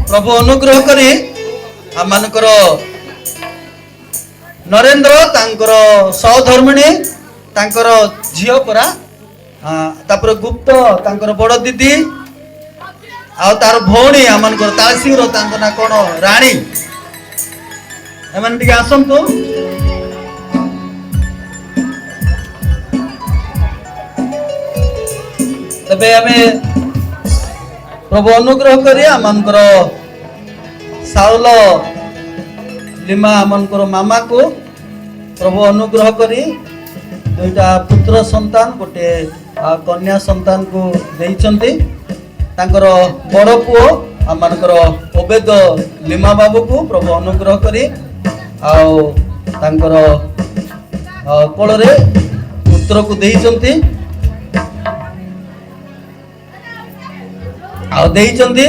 प्रभु अनुग्रह करी आम मानकर नरेंद्र तांकर सहधर्मिणी तांकर झियो परा तापर गुप्त तांकर बड़ दीदी आ तार भौणी आम मानकर तालसिंह तांकर ना कोन रानी एमन टिके आसंतु तबे आमे प्रभु अनुग्रह करी आमनकर साउल लिमा आमनकर मामा को प्रभु अनुग्रह करी दुईटा पुत्र संतान गोटे कन्या संतान को देइचंती तांकर बड़ पुओ आमनकर ओबेद लिमा बाबू को प्रभु अनुग्रह करी आउ तांकर कोଳରେ पुत्र को देइचंती देइचंती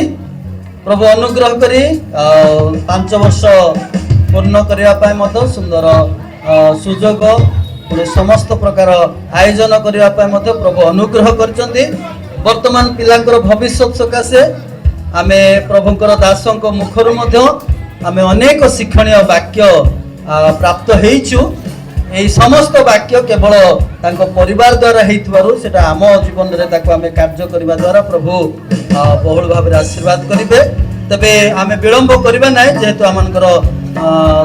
प्रभु अनुग्रह करी 5 वर्ष पूर्ण करने पाए सुंदर सुजोग समस्त प्रकार आयोजन करने प्रभु अनुग्रह करचंती वर्तमान पिलांकर भविष्य सकाशे आमे प्रभुंकर दासों मुखर आमे अनेक शिक्षणीय वाक्य प्राप्त हेइछु एई समस्त वाक्य केवल तांको परिवार द्वारा हेइतबारु सेटा आम जीवन रे ताको आमे कार्य करबा द्वारा प्रभु बहुल भाव आशीर्वाद करेंगे तबे आमे विलंब करबा नै जेहेतु आमनकर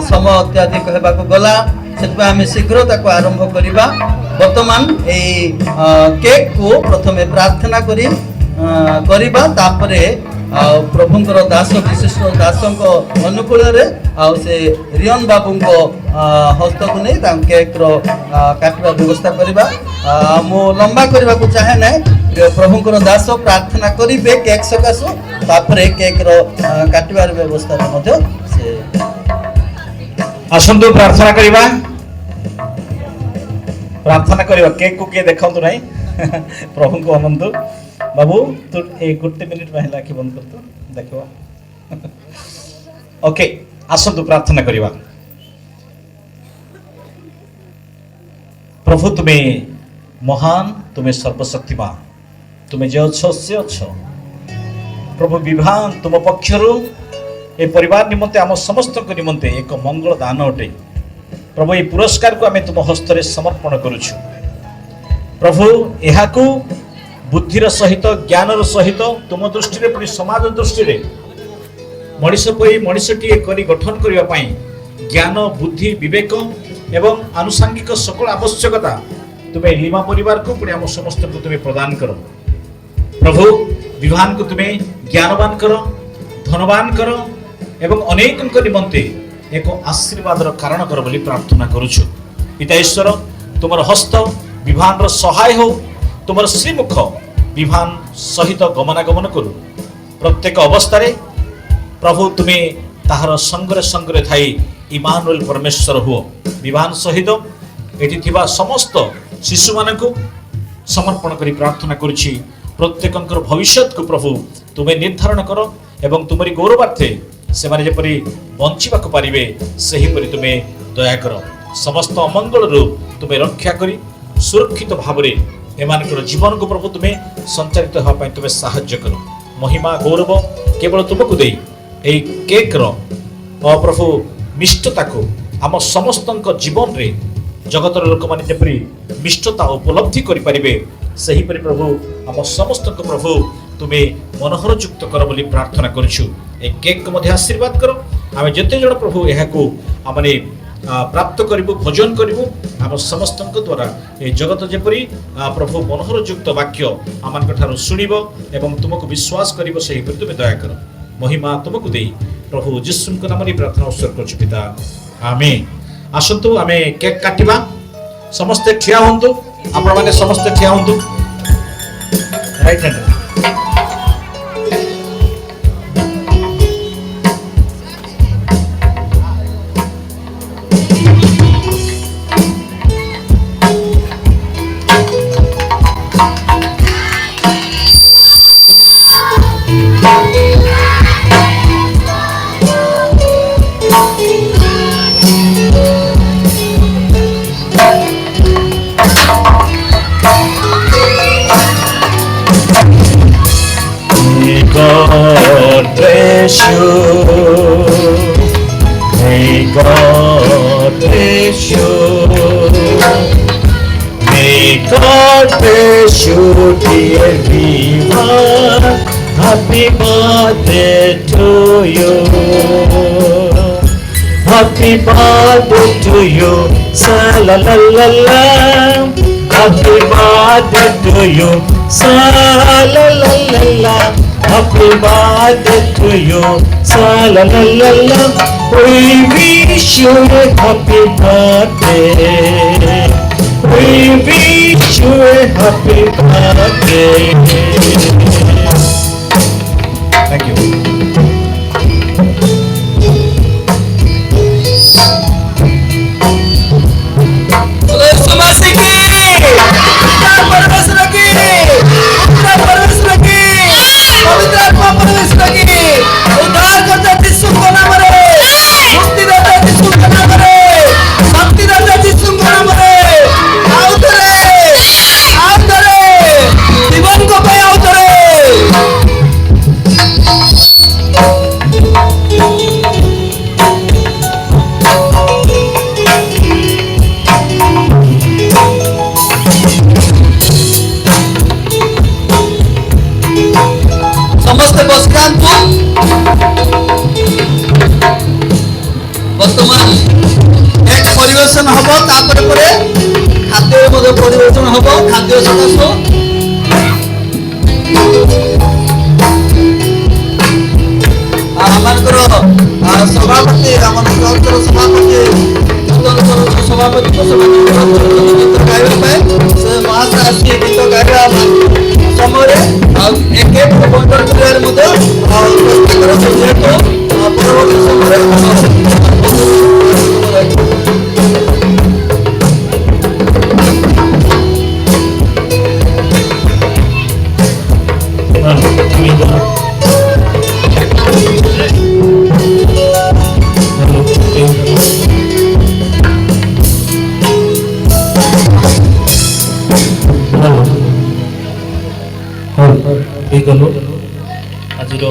समय अत्याधिक हेबाको गला सेतबे आमे शीघ्र ताको आरंभ करबा वर्तमान एई केक को प्रथमे प्रार्थना करी करबा तापरे प्रभुंकर दास विशिष्ट दासों अनुकूल से रियन बाबू हस्त को नहीं केक काटवा व्यवस्था करवा मु लंबा करने को चाहे ना प्रभुंकर दास प्रार्थना करेंगे केक सकाशु तापर केक काटवार व्यवस्था से आसतु प्रार्थना करवा केक को किए देखा नहीं प्रभु को अनंत बाबू तू एक गोटे मिनिट में आखि बंद कर तो देखो ओके आसतु प्रार्थना करवा प्रभु तुम्हें महान तुम्हें सर्वशक्तिमान तुम्हें जे अच्छ से अच्छ प्रभु विभान तुम पक्षर ए परिवार निमंते आम समस्त निमंते एक मंगल दान अटे प्रभु ये पुरस्कार को आम तुम हस्त समर्पण करुछु प्रभु यहाँ बुद्धिर सहित ज्ञानर सहित तुम दृष्टि पुणी समाज दृष्टि मनीष मनीषटीए करी गठन करने ज्ञान बुद्धि विवेक एवं आनुषांगिक सकल आवश्यकता तुम्हें लीमा परिवार को पुणी आम समस्त को तुम्हें प्रदान कर प्रभु विभान को तुम्हें ज्ञानवान कर धनवान कर एवं अनेक निमंते एक आशीर्वाद कारण कर बोली प्रार्थना करुछु पिता ईश्वर तुम हस्त विभान सहाय हो तुम श्रीमुख विभान सहित गमनागमन करू प्रत्येक अवस्था प्रभु तुम्हें ताहार संगरे संगरे थाई इमानुएल परमेश्वर हुओ विभान सहित एठी थिबा समस्त शिशु मानकु समर्पण करी प्रार्थना करुछि प्रत्येकंकर भविष्यत को प्रभु तुम्हें निर्धारण कर एवं तुमरी गौरवार्थे से माने जेपरि बंचिबा को पारिबे सही परि तुम्हें दया कर समस्त अमंगल रु तुम्हें रक्षा करी सुरक्षित भाव रे एमानकर जीवन को प्रभु तुम्हें संचालित होगा तुम्हें साहाय्य कर महिमा गौरव केवल तुमको दे केक प्रभु मिष्टता को आम समस्त जीवन रे जगतर लोक मैंने जपरी मिष्टता उपलब्धि करें सही परि प्रभु आम समस्त को प्रभु तुम्हें मनोहर युक्त कर बोली प्रार्थना करुछु केक को मध्य आशीर्वाद कर आम जिते जन प्रभु यहाँ आमने प्राप्त करूँ भोजन करूँ आम समस्त द्वारा ये जगत जेपरी प्रभु मनोहर युक्त वाक्य आम शुणव एवं तुमको विश्वास कर तुम्हें दया कर महिमा तुमको दे प्रभु जीशु नाम प्रार्थना उत्सर्ग कर पिता आमेन आसतु आम केक काटिबा समस्ते ठिया हूँ आपण मैंने समस्ते ठिया हूँ right hand God bless you. May God bless you. May God bless you, dear Viva. Happy birthday to you. Happy birthday to you. Sa-la-la-la-la. Happy birthday to you. Sa-la-la-la-la. Happy birthday to you. Sa-la-la-la-la. We wish you a happy birthday. We wish you a happy birthday. Thank you. ସମସ୍ତେ ବସିଯାଆନ୍ତୁ। ବର୍ତ୍ତମାନ ଏକ ପରିବେଷଣ ହବ, ତାପରେ ପରେ ଖାଦ୍ୟ ମଧ୍ୟ ପରିବେଷଣ ହବ। ଖାଦ୍ୟ ସକାଶୁ ଆମମାନଙ୍କର ସଭାପତି, ଆମର ବ୍ଲକର ସଭାପତି, ସଭାପତିଙ୍କ ସେମାନେ ଗୀତ ଗାଇବା ପାଇଁ ସେ ମହାଶୟ ଆସି ଗୀତ ଗାଇବା ସମୟରେ ଏକ ଏକ ବଣ୍ଟନ କରିବାରେ ମଧ୍ୟ ପ୍ରସ୍ତୁତ କରନ୍ତୁ, ଯେହେତୁ ପରବର୍ତ୍ତୀ ସମୟରେ ହେଇଗଲୁ ଆଜିର